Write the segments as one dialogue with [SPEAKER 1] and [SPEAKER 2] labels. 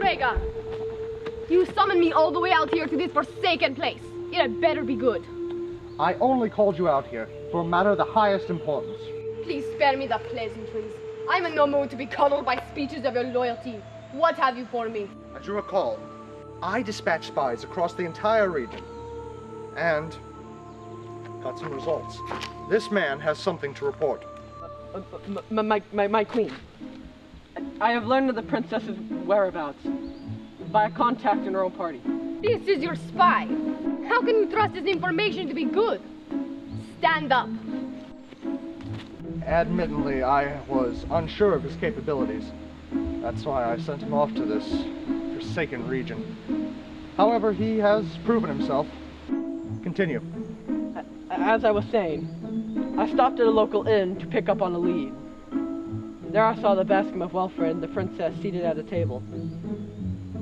[SPEAKER 1] Rhaegar! You summoned me all the way out here to this forsaken place. It had better be good.
[SPEAKER 2] I only called you out here for a matter of the highest importance.
[SPEAKER 1] Please spare me the pleasantries. I'm in no mood to be coddled by speeches of your loyalty. What have you for me?
[SPEAKER 2] As you recall, I dispatched spies across the entire region, and got some results. This man has something to report.
[SPEAKER 3] My queen. I have learned of the princess's whereabouts by a contact in her own party.
[SPEAKER 1] This is your spy. How can you trust this information to be good? Stand up.
[SPEAKER 2] Admittedly, I was unsure of his capabilities. That's why I sent him off to this forsaken region. However, he has proven himself. Continue.
[SPEAKER 3] As I was saying, I stopped at a local inn to pick up on a lead. There I saw the basket of Welfred and the princess seated at a table.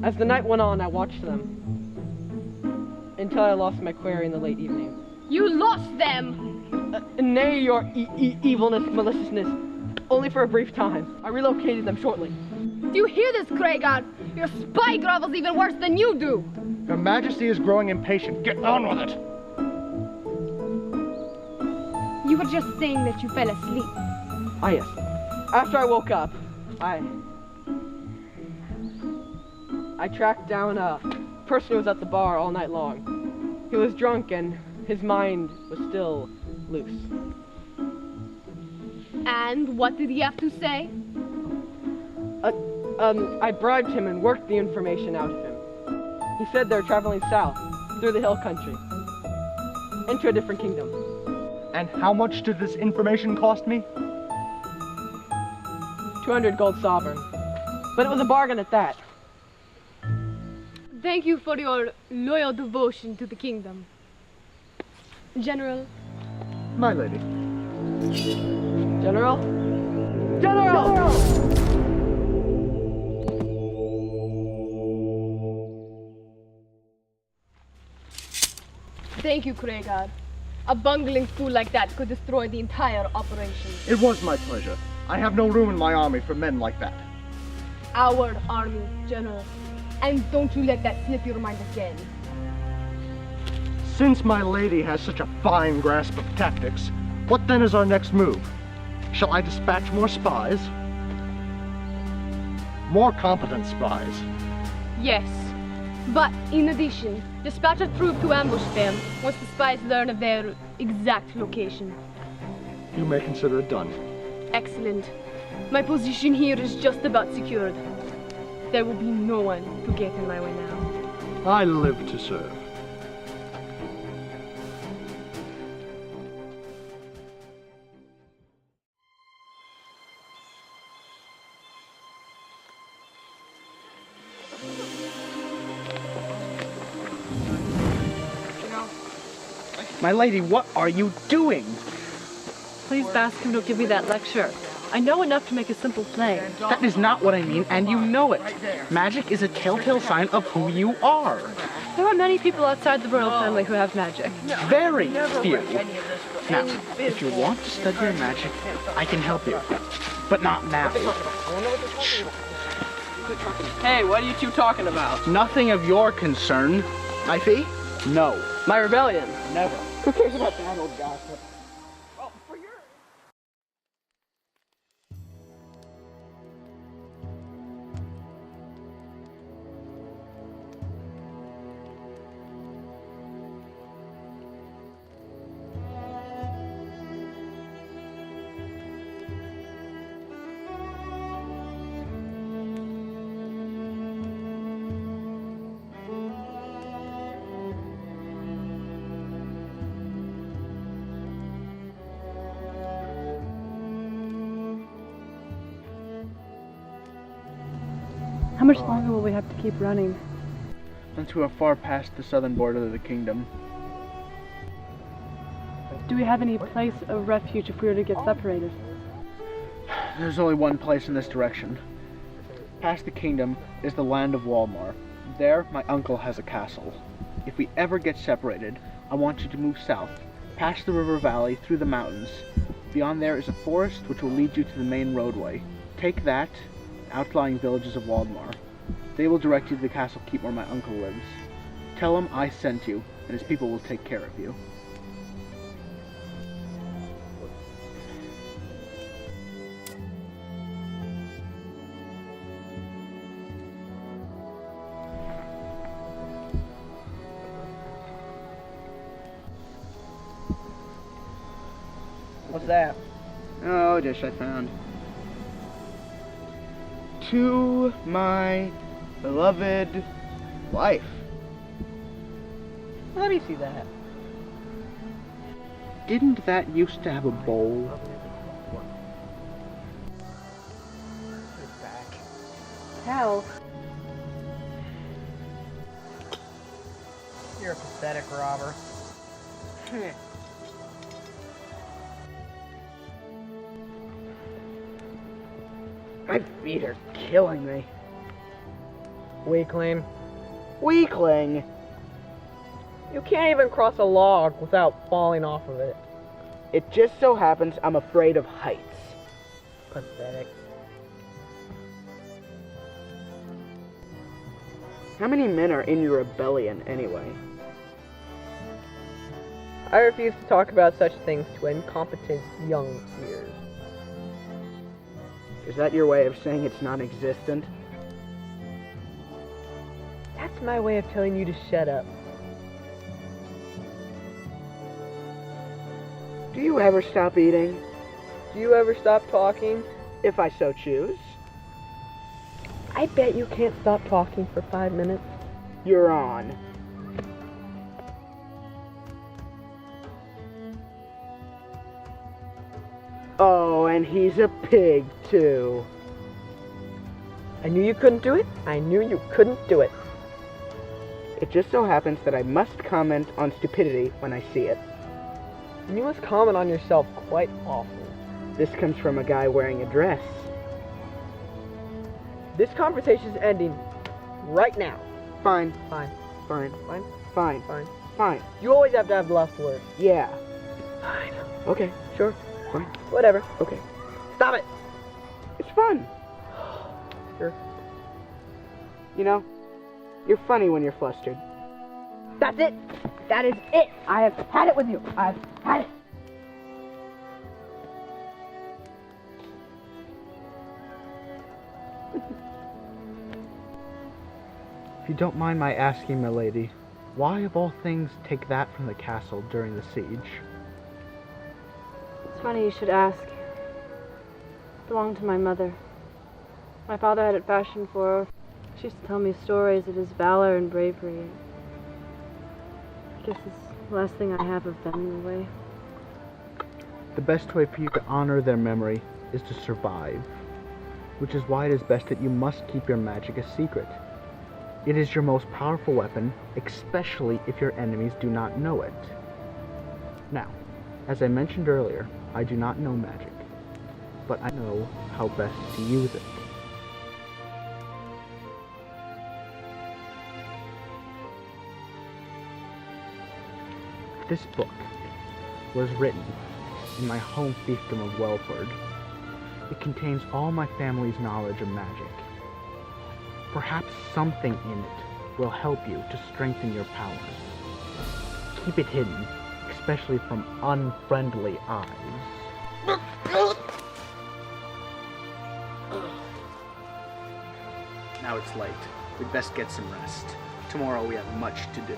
[SPEAKER 3] As the night went on, I watched them, until I lost my quarry in the late evening.
[SPEAKER 1] You lost them!
[SPEAKER 3] Nay, your evilness, maliciousness, only for a brief time. I relocated them shortly.
[SPEAKER 1] Do you hear this, Rhaegar? Your spy grovels even worse than you do!
[SPEAKER 2] Your Majesty is growing impatient. Get on with it!
[SPEAKER 1] You were just saying that you fell asleep.
[SPEAKER 3] Ah, yes. After I woke up, I tracked down a person who was at the bar all night long. He was drunk and his mind was still loose.
[SPEAKER 1] And what did he have to say?
[SPEAKER 3] I bribed him and worked the information out of him. He said they're traveling south, through the hill country, into a different kingdom.
[SPEAKER 2] And how much did this information cost me?
[SPEAKER 3] 200 gold sovereign. But it was a bargain at that.
[SPEAKER 1] Thank you for your loyal devotion to the kingdom. General.
[SPEAKER 2] My lady.
[SPEAKER 3] General? General!
[SPEAKER 1] Thank you, Rhaegar. A bungling fool like that could destroy the entire operation.
[SPEAKER 2] It was my pleasure. I have no room in my army for men like that.
[SPEAKER 1] Our army, General. And don't you let that slip your mind again.
[SPEAKER 2] Since my lady has such a fine grasp of tactics, what then is our next move? Shall I dispatch more spies? More competent spies?
[SPEAKER 1] Yes. But in addition, dispatch a troop to ambush them once the spies learn of their exact location.
[SPEAKER 2] You may consider it done.
[SPEAKER 1] Excellent. My position here is just about secured. There will be no one to get in my way now.
[SPEAKER 2] I live to serve.
[SPEAKER 4] My lady, what are you doing?
[SPEAKER 5] Please ask him to give me that lecture. I know enough to make a simple play.
[SPEAKER 4] That is not what I mean, and you know it. Magic is a telltale sign of who you are.
[SPEAKER 5] There are many people outside the royal family who have magic.
[SPEAKER 4] Very few. Now, if you want to study your magic, I can help you. But not now.
[SPEAKER 3] Hey, what are you two talking about?
[SPEAKER 4] Nothing of your concern. My fee? No.
[SPEAKER 3] My rebellion?
[SPEAKER 4] Never.
[SPEAKER 3] Who cares about that old gossip?
[SPEAKER 5] How much longer will we have to keep running?
[SPEAKER 4] Until we're far past the southern border of the kingdom.
[SPEAKER 5] Do we have any place of refuge if we were to get separated?
[SPEAKER 4] There's only one place in this direction. Past the kingdom is the land of Walmar. There, my uncle has a castle. If we ever get separated, I want you to move south, past the river valley, through the mountains. Beyond there is a forest which will lead you to the main roadway. Take that, outlying villages of Waldmar. They will direct you to the castle keep where my uncle lives. Tell him I sent you, and his people will take care of you.
[SPEAKER 3] What's that?
[SPEAKER 4] Oh, dish I found. To my beloved wife.
[SPEAKER 3] Let me see that.
[SPEAKER 4] Didn't that used to have a bowl?
[SPEAKER 3] Hell. You're a pathetic robber.
[SPEAKER 4] My feet are killing me.
[SPEAKER 3] Weakling.
[SPEAKER 4] Weakling!
[SPEAKER 3] You can't even cross a log without falling off of it.
[SPEAKER 4] It just so happens I'm afraid of heights.
[SPEAKER 3] Pathetic.
[SPEAKER 4] How many men are in your rebellion, anyway?
[SPEAKER 3] I refuse to talk about such things to incompetent young ears.
[SPEAKER 4] Is that your way of saying it's non-existent?
[SPEAKER 3] That's my way of telling you to shut up.
[SPEAKER 4] Do you ever stop eating?
[SPEAKER 3] Do you ever stop talking?
[SPEAKER 4] If I so choose.
[SPEAKER 3] I bet you can't stop talking for 5 minutes.
[SPEAKER 4] You're on. Oh, and he's a pig, too.
[SPEAKER 3] I knew you couldn't do it. I knew you couldn't do it.
[SPEAKER 4] It just so happens that I must comment on stupidity when I see it.
[SPEAKER 3] You must comment on yourself quite often.
[SPEAKER 4] This comes from a guy wearing a dress.
[SPEAKER 3] This conversation's ending right now.
[SPEAKER 4] Fine,
[SPEAKER 3] Fine.
[SPEAKER 4] fine,
[SPEAKER 3] Fine.
[SPEAKER 4] fine,
[SPEAKER 3] Fine.
[SPEAKER 4] fine.
[SPEAKER 3] You always have to have the last word.
[SPEAKER 4] Yeah.
[SPEAKER 3] Fine.
[SPEAKER 4] Okay,
[SPEAKER 3] Sure.
[SPEAKER 4] fine,
[SPEAKER 3] Whatever.
[SPEAKER 4] okay.
[SPEAKER 3] Stop it.
[SPEAKER 4] It's fun.
[SPEAKER 3] Sure.
[SPEAKER 4] You know, you're funny when you're flustered.
[SPEAKER 3] That's it. That is it. I have had it with you. I've had it.
[SPEAKER 4] If you don't mind my asking, my lady, why of all things take that from the castle during the siege?
[SPEAKER 1] It's funny you should ask. It belonged to my mother. My father had it fashioned for her. She used to tell me stories of his valor and bravery. I guess it's the last thing I have of them in a way.
[SPEAKER 4] The best way for you to honor their memory is to survive, which is why it is best that you must keep your magic a secret. It is your most powerful weapon, especially if your enemies do not know it. Now, as I mentioned earlier, I do not know magic, but I know how best to use it. This book was written in my home fiefdom of Welford. It contains all my family's knowledge of magic. Perhaps something in it will help you to strengthen your powers. Keep it hidden, especially from unfriendly eyes. Now it's late. We'd best get some rest. Tomorrow we have much to do.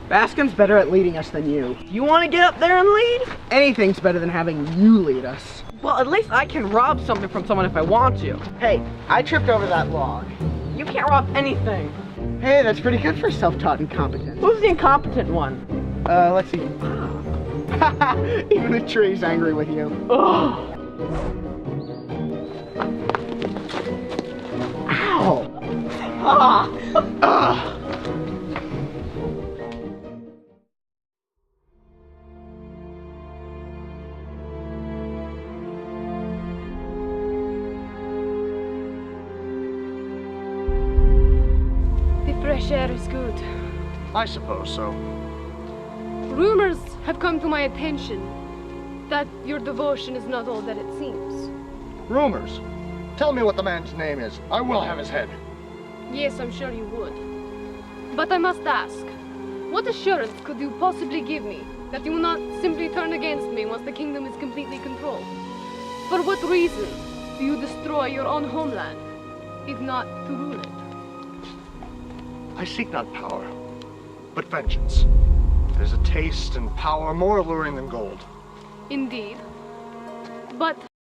[SPEAKER 6] Bascom's better at leading us than you.
[SPEAKER 3] You want to get up there and lead?
[SPEAKER 6] Anything's better than having you lead us.
[SPEAKER 3] Well, at least I can rob something from someone if I want to.
[SPEAKER 6] Hey, I tripped over that log.
[SPEAKER 3] You can't rob anything.
[SPEAKER 6] Hey, that's pretty good for self-taught incompetent.
[SPEAKER 3] Who's the incompetent one?
[SPEAKER 6] Let's see. Even the tree's angry with you.
[SPEAKER 3] Ugh.
[SPEAKER 6] Ow! Ah!
[SPEAKER 1] The fresh air is good.
[SPEAKER 2] I suppose so.
[SPEAKER 1] Rumors have come to my attention that your devotion is not all that it seems.
[SPEAKER 2] Rumors. Tell me what the man's name is. I will have his head.
[SPEAKER 1] Yes, I'm sure you would. But I must ask, what assurance could you possibly give me that you will not simply turn against me once the kingdom is completely controlled? For what reason do you destroy your own homeland, if not to rule it?
[SPEAKER 2] I seek not power, but vengeance. There's a taste in power more alluring than gold.
[SPEAKER 1] Indeed. But